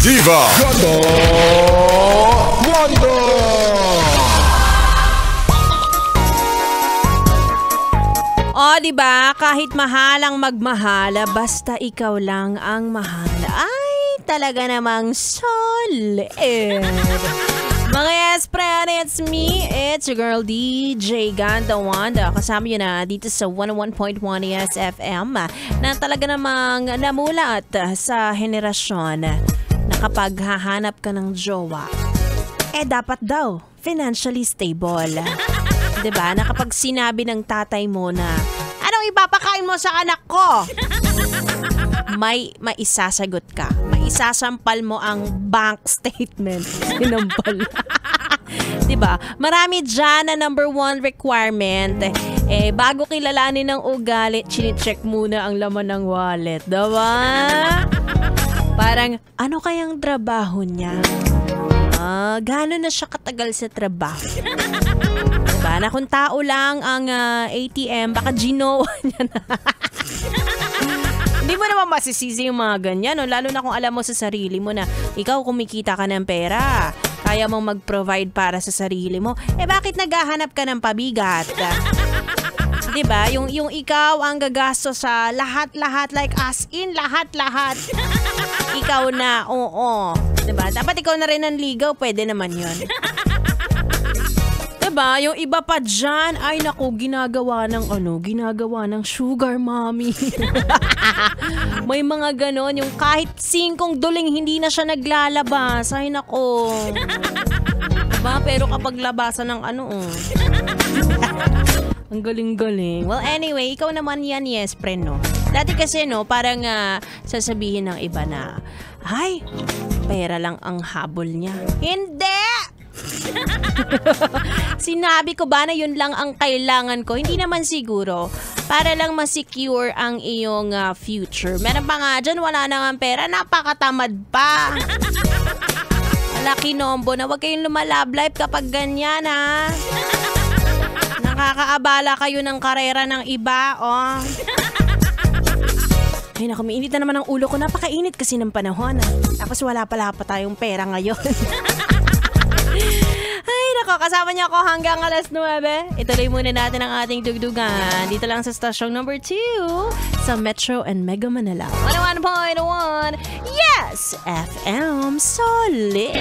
Diva Ganda Wanda. O, diba? Kahit mahalang magmahala, basta ikaw lang ang mahala. Ay, talaga namang solid. Mga yes, friend, it's me. It's your girl, DJ Ganda Wanda. Kasama yun na dito sa 101.1 Yes FM na talaga namang namulat sa henerasyon na kapag hahanap ka ng jowa, dapat daw financially stable. Diba? Na kapag sinabi ng tatay mo na, anong ipapakain mo sa anak ko? May maisasagot ka. Maisasampal mo ang bank statement. Sinampal. Diba? Marami dyan na number one requirement. Bago kilalanin ng ugali, chine-check muna ang laman ng wallet. Diba? Parang, ano kayang trabaho niya? Gano'n na siya katagal sa trabaho? Diba? Na kung tao lang ang ATM, baka ginawa niya na. Hindi mo naman masisisi yung mga ganyan, no? Lalo na kung alam mo sa sarili mo na ikaw kumikita ka ng pera, kaya mong mag-provide para sa sarili mo, bakit naghahanap ka ng pabigat? Diba? Yung ikaw ang gagasto sa lahat-lahat, like as in lahat-lahat. Ikaw na, oo. Diba? Dapat ikaw na rin ang ligaw, pwede naman yun. Diba? Yung iba pa dyan, ay naku, ginagawa ng sugar mommy. May mga ganon, yung kahit 5 duling hindi na siya naglalabas. Ay naku. Diba? Pero kapag labasan ng ang galing-galing. Well, anyway, ikaw naman yan, yes, friend, no? Dati kasi, no, parang sasabihin ng iba na, ay, pera lang ang habol niya. Hindi! Sinabi ko ba na yun lang ang kailangan ko? Hindi naman siguro. Para lang ma-secure ang iyong future. Meron pa nga dyan, wala na nga pera, napakatamad pa. Malaki nombo na, huwag kayong lumalove life kapag ganyan, ha? Nakakaabala kayo ng karera ng iba, oh. Ay naku, mainit na naman ang ulo ko. Napakainit kasi ng panahon. Tapos wala pa tayong pera ngayon. Ay naku, kasama niyo ako hanggang alas 9. Ituloy muna natin ang ating dugdugan. Dito lang sa stasyong number 2 sa Metro and Mega Manila. 101.1 Yes FM Solid.